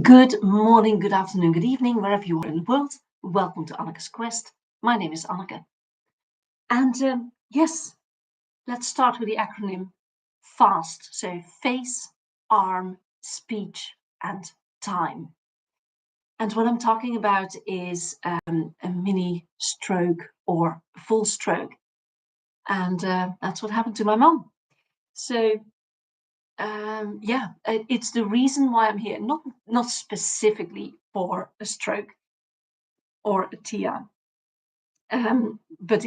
Good morning, good afternoon, good evening, wherever you are in the world. Welcome to Anneke's Quest. My name is Anneke. And yes, let's start with the acronym FAST. So face, arm, speech, and time. And what I'm talking about is a mini stroke or full stroke. And that's what happened to my mom. So it's the reason why I'm here, not specifically for a stroke or a TIA. But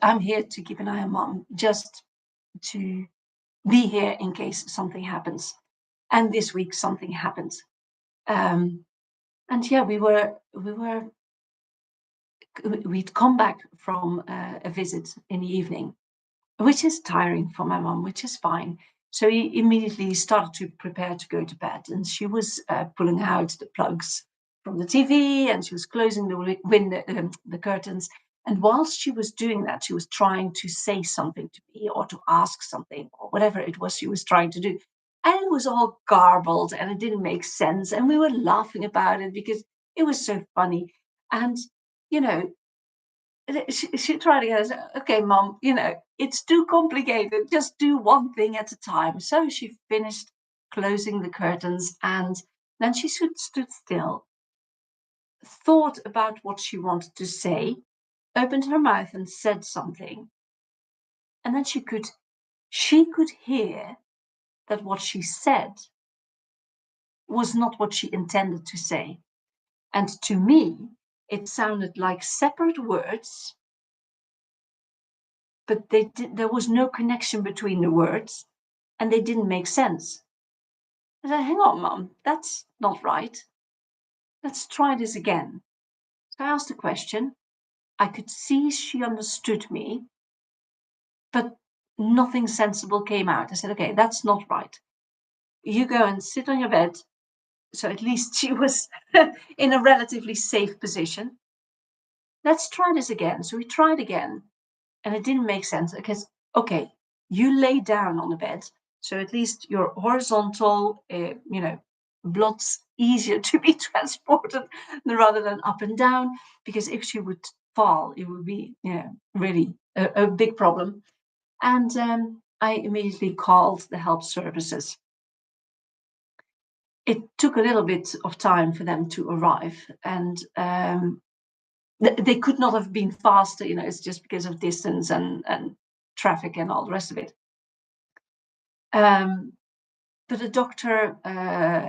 I'm here to keep an eye on mom, just to be here in case something happens. And this week something happened. And yeah, we'd come back from a visit in the evening, which is tiring for my mom, which is fine. So he immediately started to prepare to go to bed, and she was pulling out the plugs from the TV, and she was closing the window, the curtains. And whilst she was doing that, she was trying to say something to me or to ask something or whatever it was she was trying to do. And it was all garbled and it didn't make sense. And we were laughing about it because it was so funny. And, you know, she tried again. I said, okay, mom, it's too complicated. Just do one thing at a time. So she finished closing the curtains and then she stood still, thought about what she wanted to say, opened her mouth and said something. And then she could hear that what she said was not what she intended to say. And to me, it sounded like separate words, but there was no connection between the words and they didn't make sense. I said, hang on, mom, that's not right. Let's try this again. So I asked a question. I could see she understood me, but nothing sensible came out. I said, okay, that's not right. You go and sit on your bed. So at least she was in a relatively safe position. Let's try this again. So we tried again, and it didn't make sense because, okay, you lay down on the bed. So at least you're horizontal, blood's easier to be transported rather than up and down. Because if she would fall, it would be, really a big problem. And I immediately called the help services. It took a little bit of time for them to arrive, and they could not have been faster. It's just because of distance and traffic and all the rest of it. But the doctor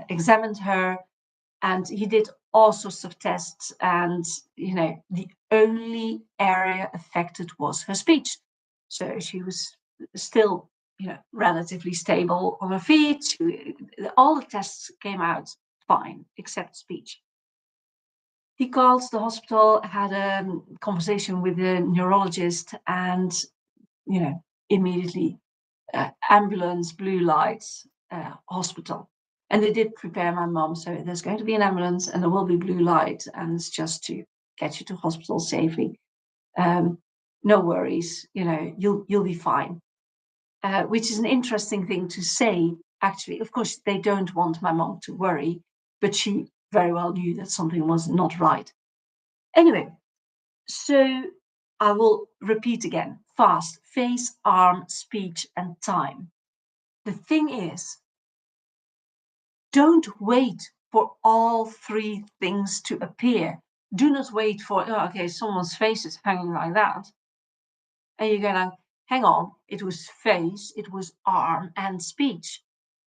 examined her, and he did all sorts of tests, and the only area affected was her speech. So she was still relatively stable on her feet. All the tests came out fine except speech. He called the hospital, had a conversation with the neurologist, and immediately ambulance, blue lights, hospital. And they did prepare my mom, so there's going to be an ambulance and there will be blue light, and it's just to get you to hospital safely. No worries, you'll be fine. Which is an interesting thing to say, actually. Of course, they don't want my mom to worry, but she very well knew that something was not right. Anyway, so I will repeat again. FAST, face, arm, speech, and time. The thing is, don't wait for all three things to appear. Do not wait for, okay, someone's face is hanging like that. And you're going, hang on, it was face, it was arm, and speech.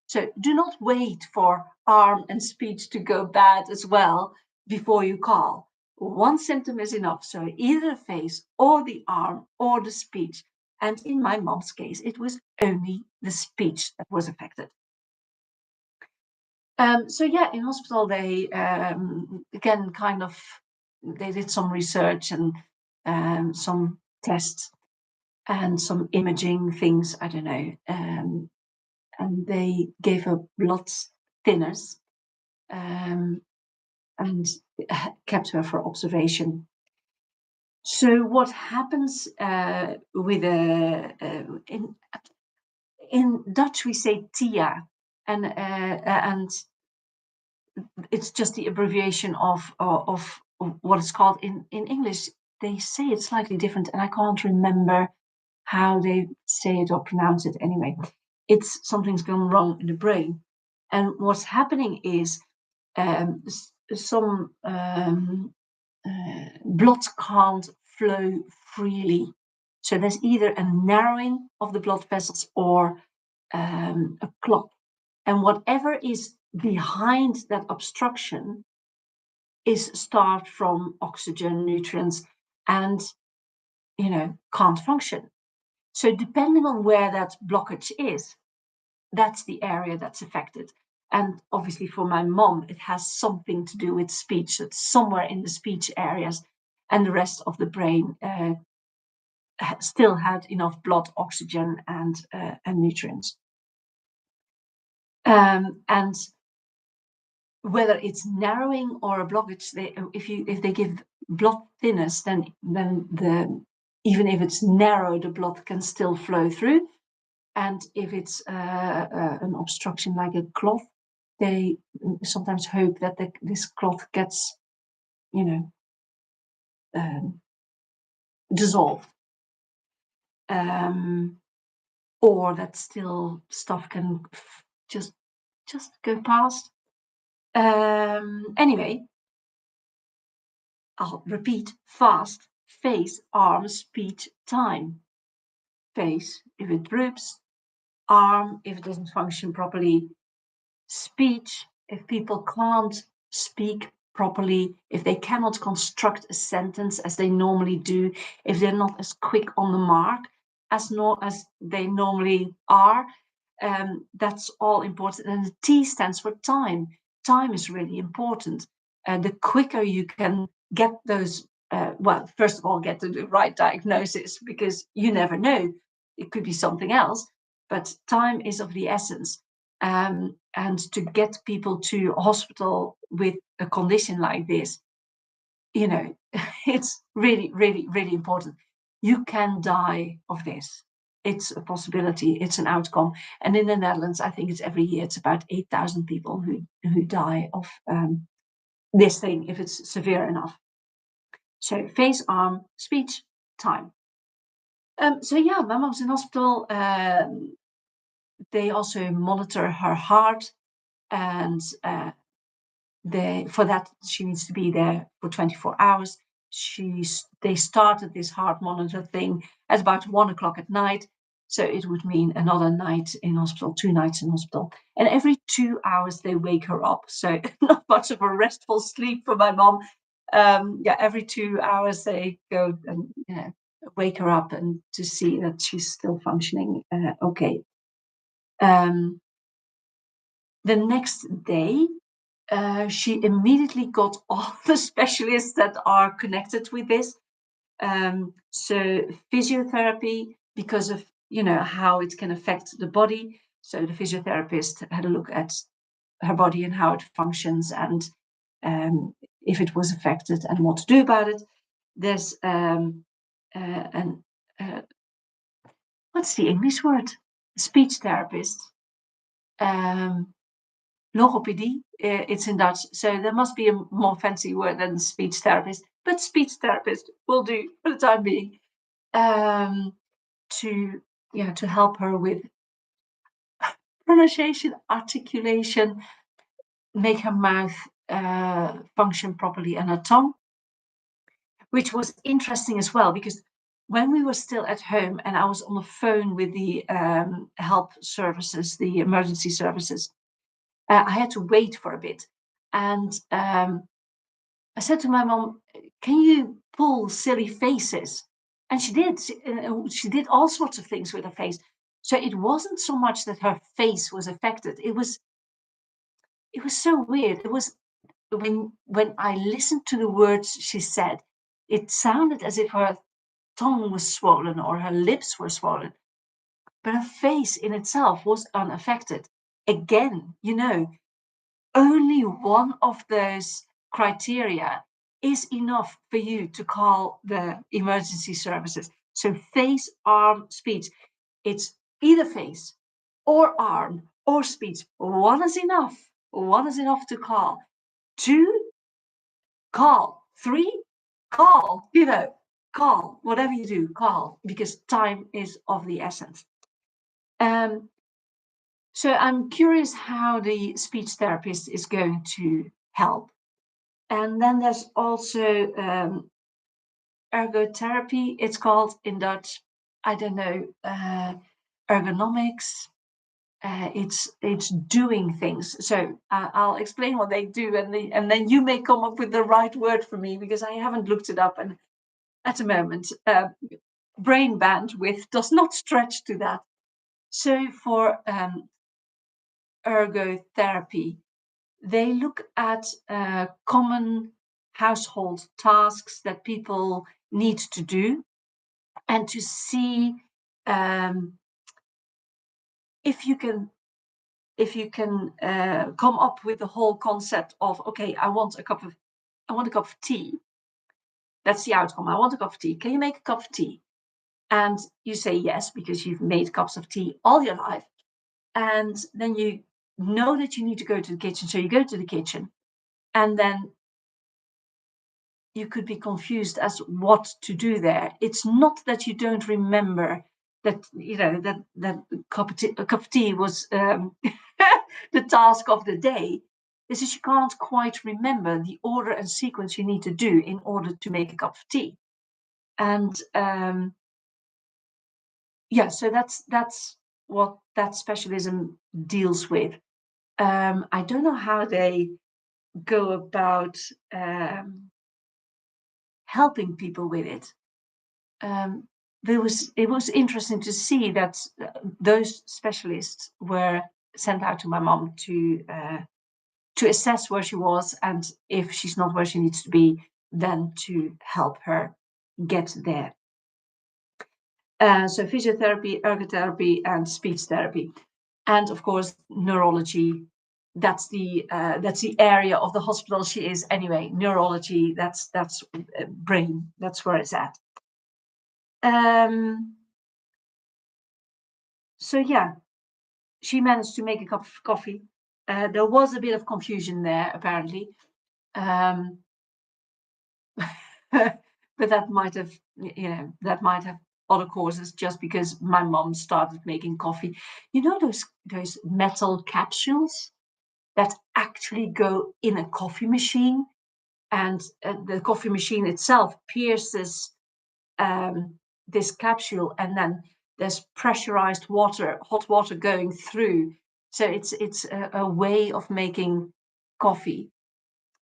So do not wait for arm and speech to go bad as well before you call. One symptom is enough. So either the face or the arm or the speech. And in my mom's case, it was only the speech that was affected. So yeah, in hospital, they again they did some research and some tests and some imaging things. I don't know. And they gave her blood thinners and kept her for observation. So what happens with in Dutch we say TIA, and it's just the abbreviation of what it's called in English. They say it's slightly different, and I can't remember how they say it or pronounce it. Anyway, it's something's gone wrong in the brain, and what's happening is some blood can't flow freely. So there's either a narrowing of the blood vessels or a clot. And whatever is behind that obstruction is starved from oxygen, nutrients, and can't function. So depending on where that blockage is, that's the area that's affected. And obviously for my mom, it has something to do with speech. It's somewhere in the speech areas, and the rest of the brain still had enough blood, oxygen, and nutrients. And whether it's narrowing or a blockage, if they give blood thinners, then even if it's narrow, the blood can still flow through. And if it's an obstruction like a clot, they sometimes hope that this clot gets, dissolved, or that still stuff can just go past. Anyway, I'll repeat: fast, face, arm, speech, time. Face if it droops, arm if it doesn't function properly, speech if people can't speak properly, if they cannot construct a sentence as they normally do, if they're not as quick on the mark as they normally are. That's all important. And the T stands for time. Time is really important. The quicker you can get those, first of all, get to the right diagnosis, because you never know. It could be something else, but time is of the essence. And to get people to hospital with a condition like this, it's really, really, really important. You can die of this. It's a possibility. It's an outcome. And in the Netherlands, I think it's every year, it's about 8,000 people who die of this thing, if it's severe enough. So face, arm, speech, time. So yeah, my mom's in hospital. They also monitor her heart, and for that she needs to be there for 24 hours. They started this heart monitor thing at about 1 o'clock at night, so it would mean another night in hospital, 2 nights in hospital, and every 2 hours they wake her up. So not much of a restful sleep for my mom. Every 2 hours they go and wake her up and to see that she's still functioning okay. The next day, she immediately got all the specialists that are connected with this. So physiotherapy, because of how it can affect the body. So the physiotherapist had a look at her body and how it functions, and if it was affected and what to do about it. There's what's the English word? Speech therapist. Logopedie, it's in Dutch, so there must be a more fancy word than speech therapist, but speech therapist will do for the time being, to help her with pronunciation, articulation, make her mouth function properly, and her tongue, which was interesting as well, because when we were still at home and I was on the phone with the help services, the emergency services, I had to wait for a bit. And I said to my mom, can you pull silly faces? And she did. She did all sorts of things with her face. So it wasn't so much that her face was affected. It was so weird. It was when I listened to the words she said, it sounded as if her tongue was swollen or her lips were swollen. But her face in itself was unaffected. Again, only one of those criteria is enough for you to call the emergency services. So face, arm, speech. It's either face or arm or speech. One is enough. One is enough to call. 2, call. 3, call. Call. Whatever you do, call, because time is of the essence. Um, so I'm curious how the speech therapist is going to help. And then there's also ergotherapy, it's called in Dutch. I don't know, ergonomics. It's doing things. So I'll explain what they do, and then you may come up with the right word for me, because I haven't looked it up, and at the moment, brain bandwidth does not stretch to that. So for ergotherapy, they look at common household tasks that people need to do, and to see um, if you can come up with the whole concept of, okay, I want a cup of tea. That's the outcome. I want a cup of tea. Can you make a cup of tea? And you say yes, because you've made cups of tea all your life. And then you know that you need to go to the kitchen. So you go to the kitchen, and then you could be confused as what to do there. It's not that you don't remember that, that a cup of tea was the task of the day. It's just you can't quite remember the order and sequence you need to do in order to make a cup of tea. And so that's what that specialism deals with. I don't know how they go about helping people with it. It was interesting to see that those specialists were sent out to my mom to assess where she was, and if she's not where she needs to be, then to help her get there. So physiotherapy, ergotherapy, and speech therapy, and of course neurology. That's the area of the hospital she is anyway. Neurology. That's brain. That's where it's at. So yeah, she managed to make a cup of coffee. There was a bit of confusion there, apparently. But that might have, other causes, just because my mom started making coffee. You know those metal capsules that actually go in a coffee machine, and the coffee machine itself pierces this capsule, and then there's pressurized water, hot water going through. So it's a way of making coffee.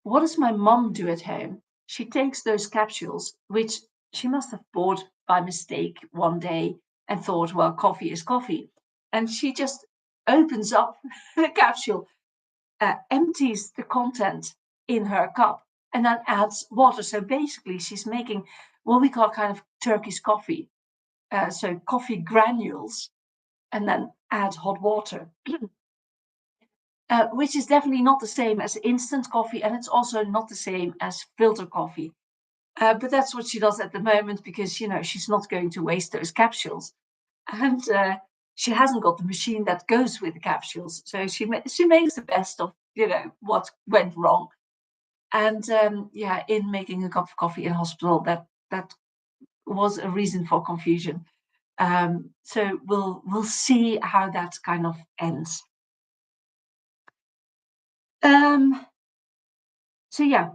What does my mom do at home? She takes those capsules, which she must have bought by mistake one day, and thought, well, coffee is coffee. And she just opens up the capsule, empties the content in her cup, and then adds water. So basically, she's making what we call kind of Turkish coffee. So coffee granules, and then add hot water. Which is definitely not the same as instant coffee, and it's also not the same as filter coffee. But that's what she does at the moment, because she's not going to waste those capsules, and she hasn't got the machine that goes with the capsules. So she makes the best of what went wrong, and in making a cup of coffee in hospital, that was a reason for confusion. So we'll see how that kind of ends. So yeah,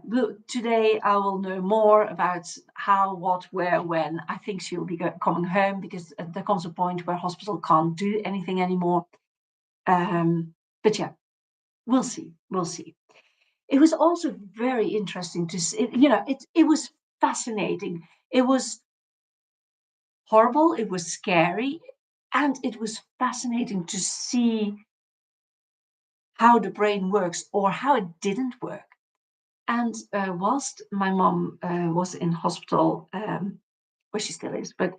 today I will know more about how, what, where, when. I think she'll be coming home, because there comes a point where hospital can't do anything anymore. But yeah, we'll see. We'll see. It was also very interesting to see. It was fascinating. It was horrible. It was scary, and it was fascinating to see how the brain works, or how it didn't work. And whilst my mom was in hospital, where she still is, but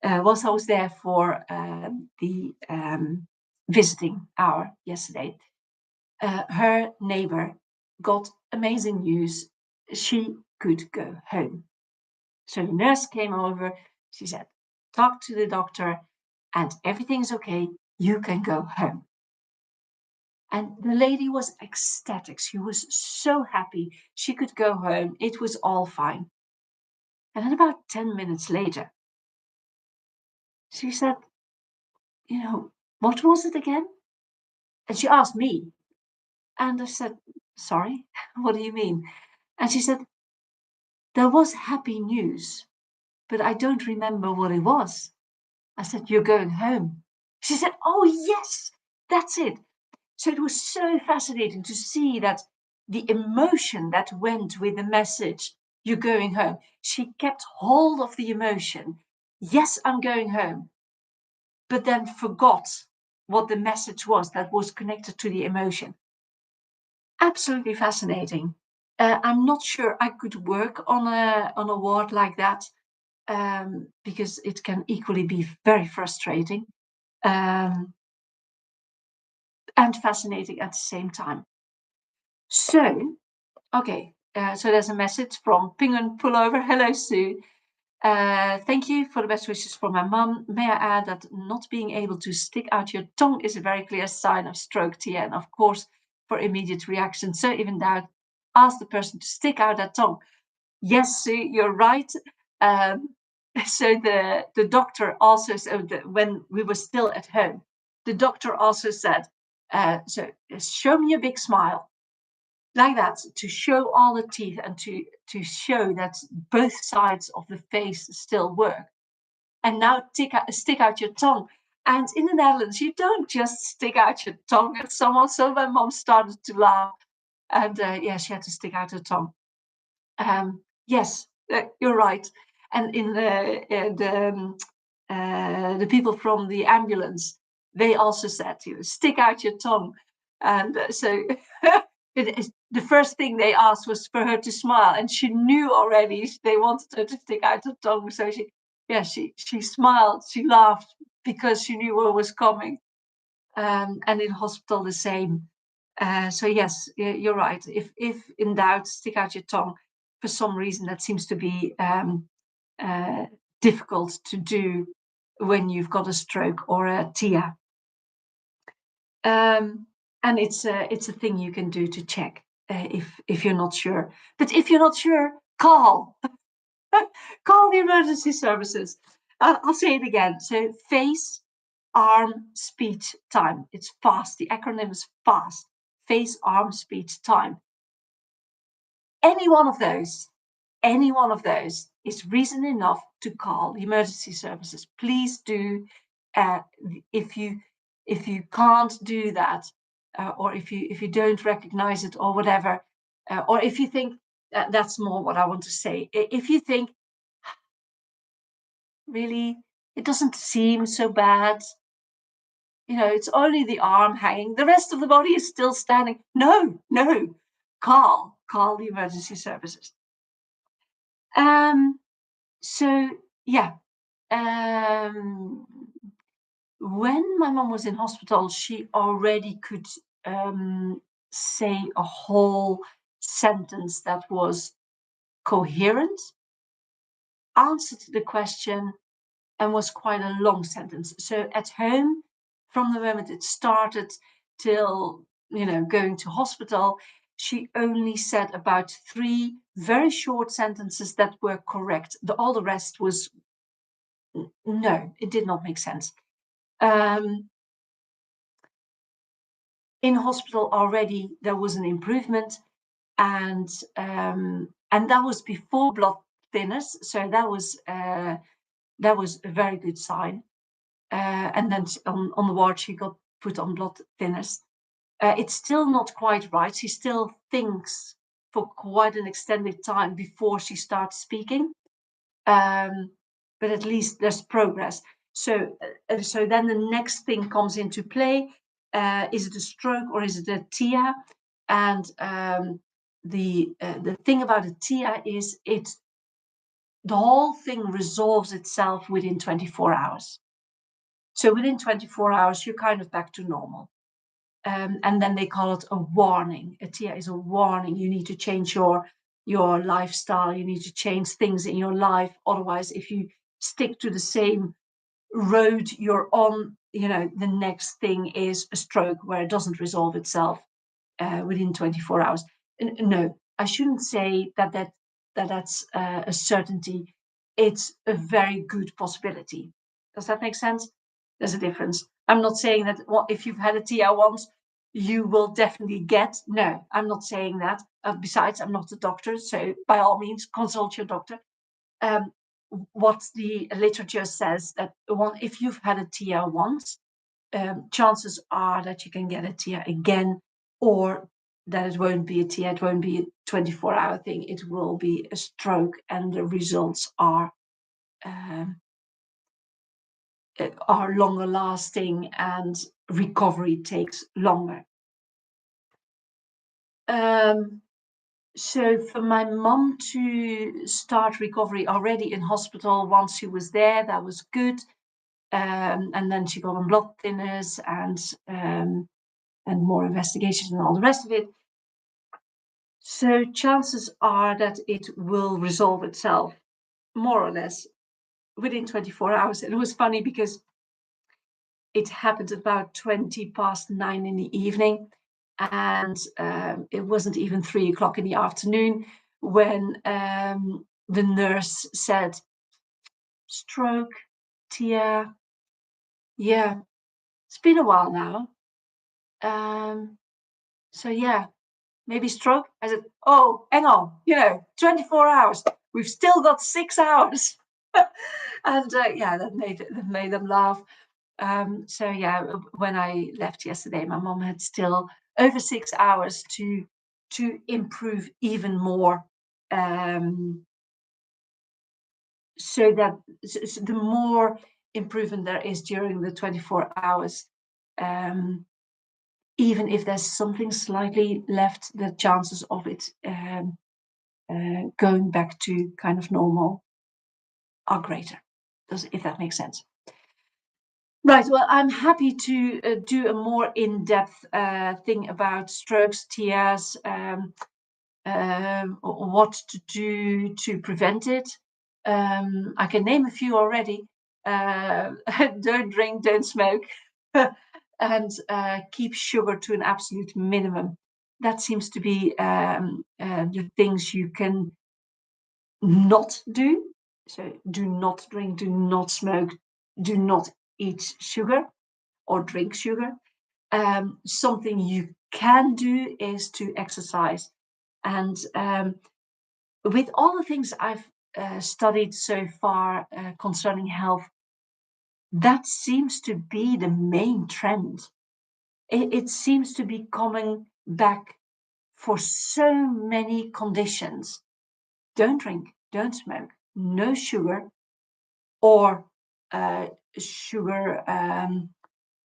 whilst I was there for the visiting hour yesterday, her neighbor got amazing news. She could go home. So the nurse came over. She said, talk to the doctor, and everything's okay. You can go home. And the lady was ecstatic. She was so happy. She could go home. It was all fine. And then about 10 minutes later, she said, what was it again? And she asked me. And I said, sorry, what do you mean? And she said, there was happy news, but I don't remember what it was. I said, you're going home. She said, oh, yes, that's it. So it was so fascinating to see that the emotion that went with the message, you're going home. She kept hold of the emotion. Yes, I'm going home. But then forgot what the message was that was connected to the emotion. Absolutely fascinating. I'm not sure I could work on a ward like that, because it can equally be very frustrating, um, and fascinating at the same time. So, okay, so there's a message from Penguin Pullover. Hello, Sue. Thank you for the best wishes for my mum. May I add that not being able to stick out your tongue is a very clear sign of stroke, Tia, and of course, for immediate reaction. So even doubt, ask the person to stick out their tongue. Yes, Sue, you're right. Um, so the doctor also, when we were still at home, the doctor also said, so show me a big smile like that, to show all the teeth and to show that both sides of the face still work. And now stick out your tongue. And in the Netherlands, you don't just stick out your tongue at someone. So my mom started to laugh, and yeah, she had to stick out her tongue. Yes, you're right. And in the people from the ambulance, they also said, stick out your tongue. And so the first thing they asked was for her to smile, and she knew already they wanted her to stick out her tongue. So she smiled, she laughed because she knew what was coming. And in hospital the same. So yes, you're right. If in doubt, stick out your tongue. For some reason, that seems to be uh, difficult to do when you've got a stroke or a TIA. And it's a thing you can do to check if you're not sure. But if you're not sure, call call the emergency services. I'll say it again. So face, arm, speech, time. It's FAST. The acronym is FAST. Face, arm, speech, time. Any one of those is reason enough to call the emergency services. Please do. Uh, if you can't do that, or if you don't recognize it or whatever, or if you think that's more what I want to say. If you think really it doesn't seem so bad, it's only the arm hanging, the rest of the body is still standing. No, call the emergency services. So yeah, when my mom was in hospital, she already could say a whole sentence that was coherent, answered the question, and was quite a long sentence. So at home, from the moment it started till going to hospital, she only said about 3 very short sentences that were correct. All the rest was no, it did not make sense. In hospital already there was an improvement, and that was before blood thinners, so that was a very good sign. And then on the ward she got put on blood thinners. It's still not quite right. She still thinks for quite an extended time before she starts speaking, but at least there's progress. So then the next thing comes into play. Is it a stroke or is it a TIA? And the thing about a TIA is the whole thing resolves itself within 24 hours. So within 24 hours, you're kind of back to normal. And then they call it a warning. A TIA is a warning. You need to change your lifestyle. You need to change things in your life. Otherwise, if you stick to the same road you're on, the next thing is a stroke where it doesn't resolve itself within 24 hours. No, I shouldn't say that's a certainty. It's a very good possibility. Does that make sense? There's a difference. I'm not saying that if you've had a TIA once, you will definitely get. No, I'm not saying that. Besides, I'm not a doctor, so by all means, consult your doctor. Um, what the literature says that if you've had a TIA once, chances are that you can get a TIA again, or that it won't be a TIA, it won't be a 24-hour thing, it will be a stroke, and the results are longer lasting and recovery takes longer. So for my mum to start recovery already in hospital once she was there, that was good. And then she got on blood thinners and more investigations and all the rest of it. So chances are that it will resolve itself more or less within 24 hours. And it was funny because it happened about 9:20 in the evening, and it wasn't even 3 o'clock in the afternoon when the nurse said, "Stroke, Tia, yeah, it's been a while now. So yeah, maybe stroke." I said, "Oh, hang on, 24 hours. We've still got 6 hours." And yeah, that made them laugh. So yeah, when I left yesterday, my mom had still over 6 hours to improve even more. So that the more improvement there is during the 24 hours, even if there's something slightly left, the chances of it going back to kind of normal are greater. If that makes sense. Right. Well, I'm happy to do a more in-depth thing about strokes, TIAs, what to do to prevent it. I can name a few already. Don't drink, don't smoke, and keep sugar to an absolute minimum. That seems to be the things you can not do. So do not drink, do not smoke, do not eat sugar or drink sugar. Something you can do is to exercise. And with all the things I've studied so far concerning health, that seems to be the main trend. It seems to be coming back for so many conditions. Don't drink, don't smoke, no sugar, or sugar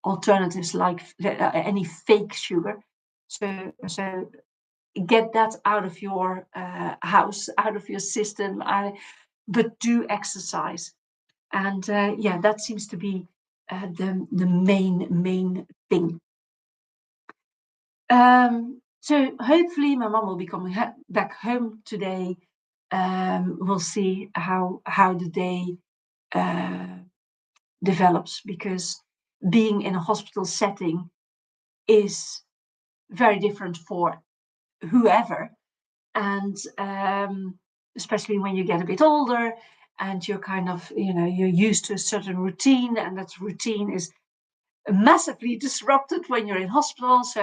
alternatives like any fake sugar. So get that out of your house, out of your system. But do exercise, and yeah, that seems to be the main thing. So hopefully my mom will be coming back home today. We'll see how the day develops, because being in a hospital setting is very different for whoever, and especially when you get a bit older and you're kind of you're used to a certain routine, and that routine is massively disrupted when you're in hospital. So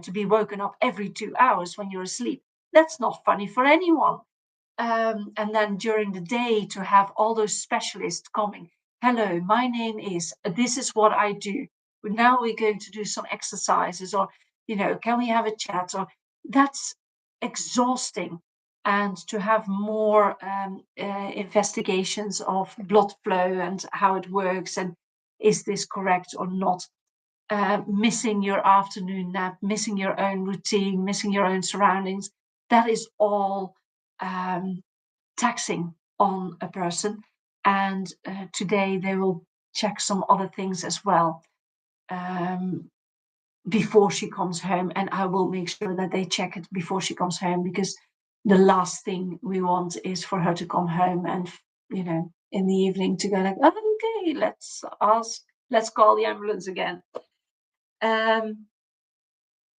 to be woken up every 2 hours when you're asleep, that's not funny for anyone. And then during the day to have all those specialists coming. Hello, my name is, this is what I do. Now we're going to do some exercises, or, can we have a chat? Or that's exhausting. And to have more investigations of blood flow and how it works, and is this correct or not? Missing your afternoon nap, missing your own routine, missing your own surroundings, that is all taxing on a person. And today they will check some other things as well before she comes home. And I will make sure that they check it before she comes home, because the last thing we want is for her to come home and, in the evening to go like, oh, okay, let's let's call the ambulance again.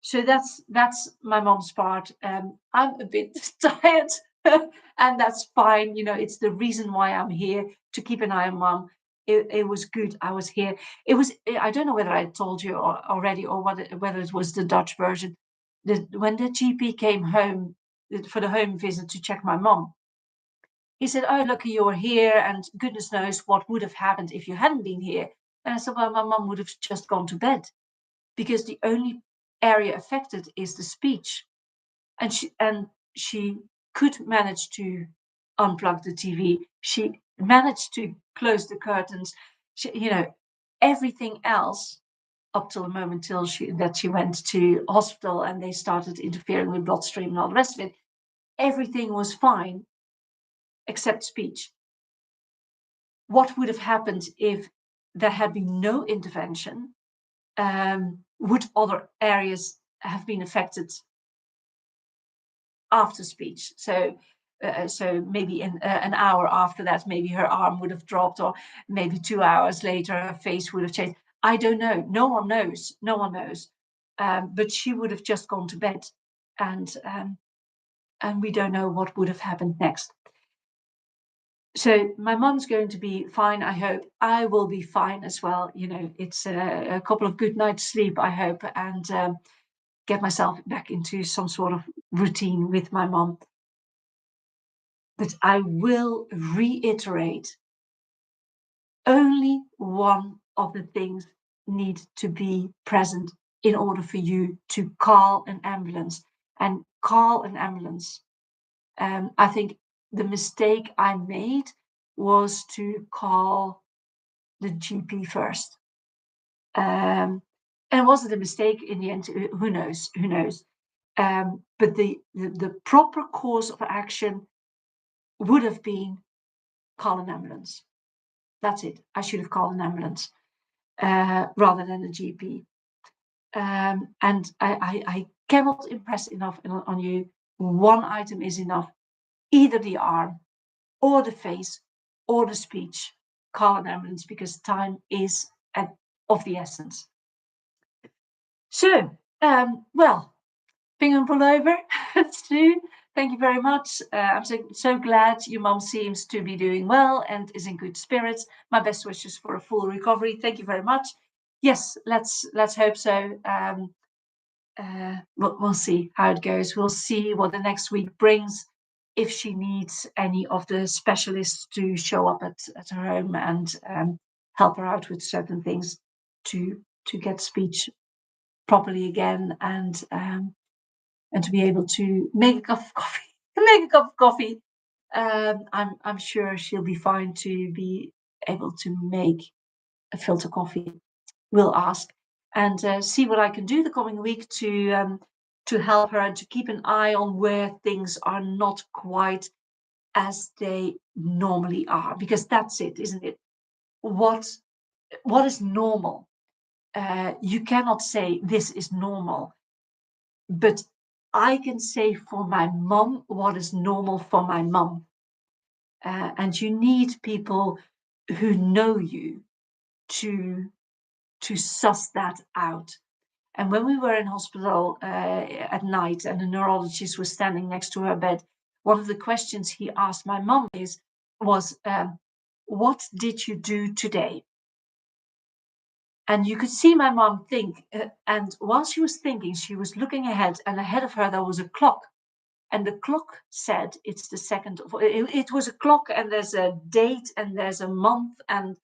So that's my mom's part. I'm a bit tired, and that's fine. It's the reason why I'm here, to keep an eye on mom. It was good. I was here. I don't know whether I told you already, or whether it was the Dutch version. When the GP came home for the home visit to check my mom, he said, "Oh, lucky you're here, and goodness knows what would have happened if you hadn't been here." And I said, "Well, my mom would have just gone to bed, because the only area affected is the speech." And she could manage to unplug the TV. She managed to close the curtains. Everything else up till the moment till she went to hospital and they started interfering with bloodstream and all the rest of it. Everything was fine except speech. What would have happened if there had been no intervention? Would other areas have been affected after speech? So maybe in an hour after that, maybe her arm would have dropped, or maybe 2 hours later, her face would have changed. I don't know. No one knows. No one knows. But she would have just gone to bed, and we don't know what would have happened next. So my mom's going to be fine, I hope. I will be fine as well. It's a couple of good nights sleep, I hope, and get myself back into some sort of routine with my mom. But I will reiterate, only one of the things need to be present in order for you to call an ambulance. And call an ambulance. I think the mistake I made was to call the GP first. And was it a mistake in the end? Who knows? Who knows? But the proper course of action would have been call an ambulance. That's it. I should have called an ambulance rather than a GP. And I cannot impress enough on you. One item is enough. Either the arm or the face or the speech. Call an ambulance, because time is of the essence. So, well, finger pull over. Sue, thank you very much. I'm so glad your mom seems to be doing well and is in good spirits. My best wishes for a full recovery. Thank you very much. Yes, let's hope so. We'll see how it goes. We'll see what the next week brings. If she needs any of the specialists to show up at her home and help her out with certain things to get speech properly again, and to be able to make a cup of coffee. I'm sure she'll be fine to be able to make a filter coffee. We'll ask and see what I can do the coming week to help her and to keep an eye on where things are not quite as they normally are, because that's it, isn't it? What is normal? You cannot say this is normal, but I can say for my mom what is normal for my mom. And you need people who know you to suss that out. And when we were in hospital at night and the neurologist was standing next to her bed, one of the questions he asked my mom was, what did you do today? And you could see my mom think, and while she was thinking, she was looking ahead, and ahead of her there was a clock. And the clock said it's the 2nd of, it was a clock, and there's a date and there's a month, and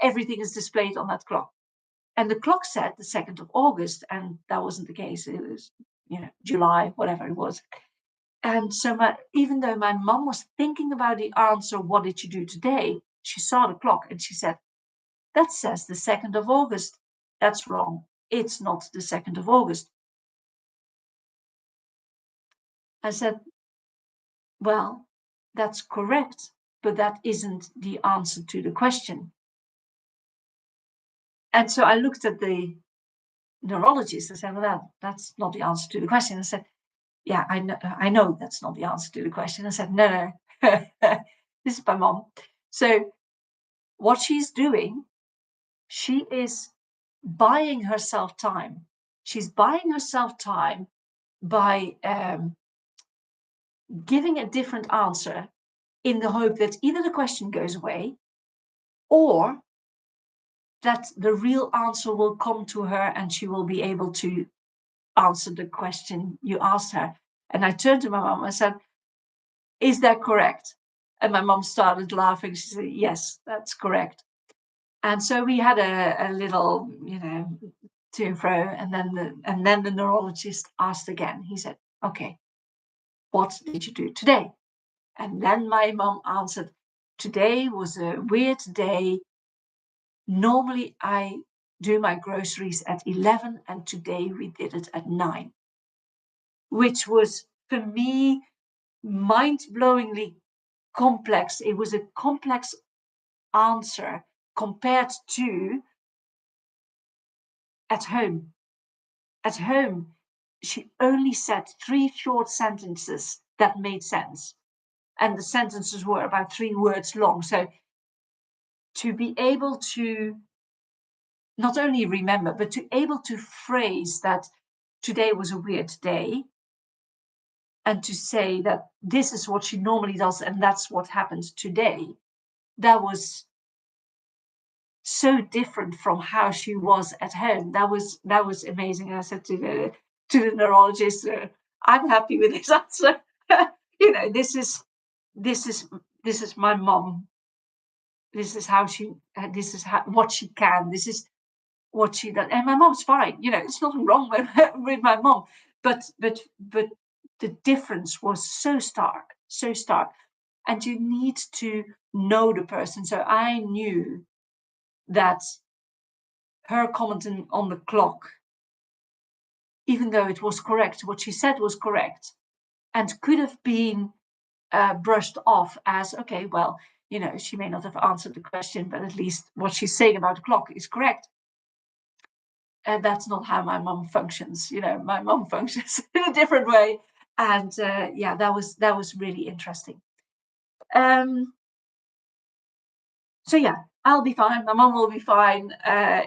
everything is displayed on that clock. And the clock said the 2nd of August, and that wasn't the case. It was, July, whatever it was. And so even though my mom was thinking about the answer, what did you do today? She saw the clock and she said, that says the 2nd of August. That's wrong. It's not the 2nd of August. I said, well, that's correct, but that isn't the answer to the question. And so I looked at the neurologist and said, well, that's not the answer to the question. I said, yeah, I know that's not the answer to the question. I said, no, this is my mom. So what she's doing She is buying herself time. She's buying herself time by giving a different answer in the hope that either the question goes away or that the real answer will come to her and she will be able to answer the question you asked her. And I turned to my mom and said, is that correct? And my mom started laughing. She said, yes, that's correct. And so we had a little, to and fro. And then the neurologist asked again. He said, okay, what did you do today? And then my mom answered, today was a weird day. Normally I do my groceries at 11 and today we did it at 9, which was for me mind-blowingly complex. It was a complex answer compared to at home. At home, she only said 3 short sentences that made sense. And the sentences were about 3 words long. So to be able to not only remember, but to able to phrase that today was a weird day, and to say that this is what she normally does and that's what happened today, that was so different from how she was at home. That was amazing. And I said to the neurologist, I'm happy with this answer. This is my mom. This is how she. This is what she can. This is what she does. And my mom's fine. It's nothing wrong with my mom. But the difference was so stark, so stark. And you need to know the person. So I knew that her commenting on the clock, even though it was correct, what she said was correct, and could have been brushed off as, okay, well, she may not have answered the question, but at least what she's saying about the clock is correct. And that's not how my mom functions. My mom functions in a different way. And that was really interesting. So yeah, I'll be fine. My mom will be fine. The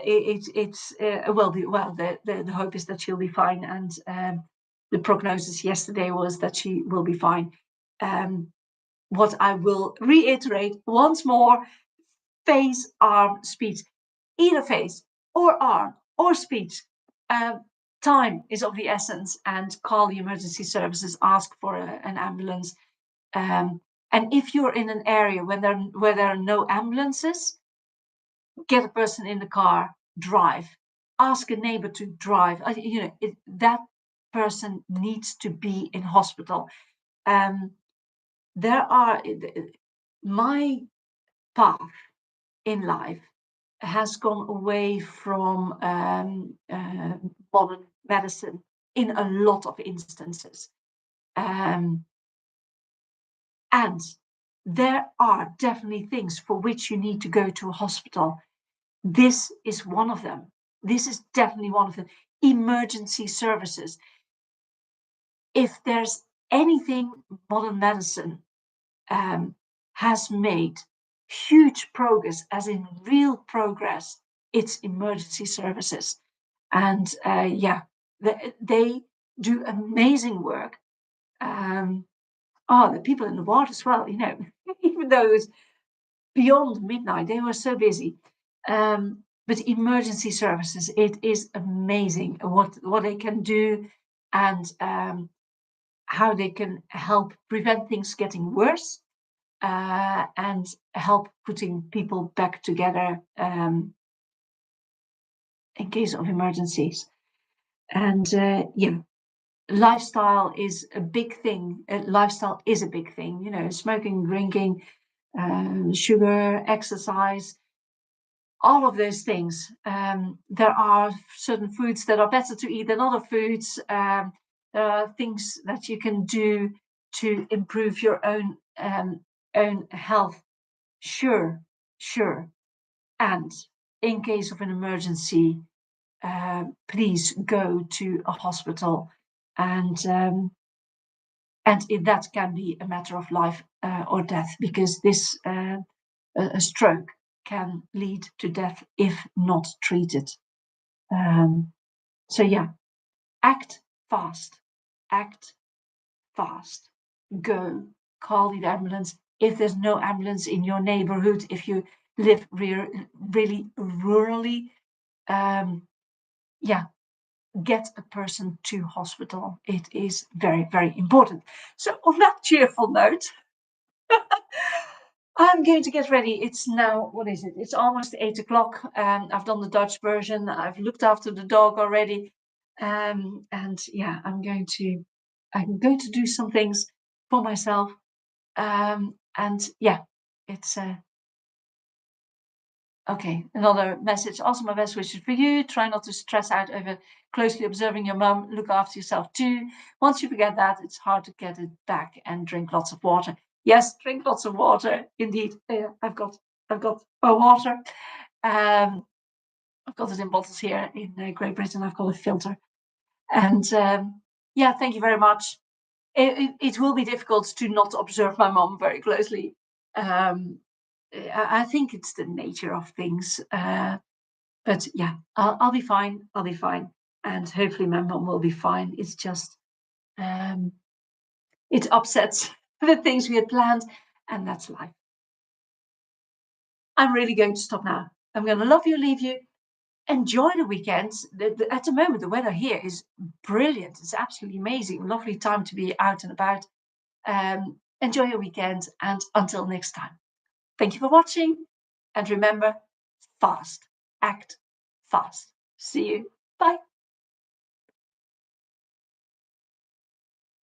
hope is that she'll be fine, and the prognosis yesterday was that she will be fine. What I will reiterate once more: face, arm, speech, either face or arm or speech. Time is of the essence, and call the emergency services. Ask for an ambulance. And if you're in an area where there are no ambulances, get a person in the car, drive. Ask a neighbor to drive. That person needs to be in hospital. My path in life has gone away from modern medicine in a lot of instances. And there are definitely things for which you need to go to a hospital. This is one of them. This is definitely one of them. Emergency services. If there's anything modern medicine has made huge progress, as in real progress, it's emergency services. And they do amazing work. The people in the ward as well, even though it was beyond midnight, they were so busy. But emergency services, it is amazing what they can do, and how they can help prevent things getting worse, and help putting people back together in case of emergencies. And lifestyle is a big thing. Lifestyle is a big thing. Smoking, drinking, sugar, exercise, all of those things. There are certain foods that are better to eat than other foods. There are things that you can do to improve your own health. Sure. And in case of an emergency, please go to a hospital, and that can be a matter of life or death, because a stroke can lead to death if not treated. So yeah, act fast, act fast. Go, call the ambulance. If there's no ambulance in your neighborhood, if you live really rurally, yeah, get a person to hospital. It is very, very important. So on that cheerful note, I'm going to get ready. It's now, what is it? It's almost 8 o'clock. I've done the Dutch version. I've looked after the dog already. And yeah, I'm going to do some things for myself. And yeah, it's okay. Another message. Also, my best wishes for you. Try not to stress out over closely observing your mum. Look after yourself too. Once you forget that, it's hard to get it back. And drink lots of water. Yes, drink lots of water. Indeed, I've got my water. I've got it in bottles here in Great Britain. I've got a filter. And yeah, thank you very much. It will be difficult to not observe my mom very closely. I think it's the nature of things. But yeah, I'll be fine. I'll be fine. And hopefully my mom will be fine. It's just, it upsets the things we had planned. And that's life. I'm really going to stop now. I'm going to love you, leave you. Enjoy the weekends. At the moment, the weather here is brilliant. It's absolutely amazing. Lovely time to be out and about. Enjoy your weekend. And until next time. Thank you for watching. And remember, fast. Act fast. See you. Bye.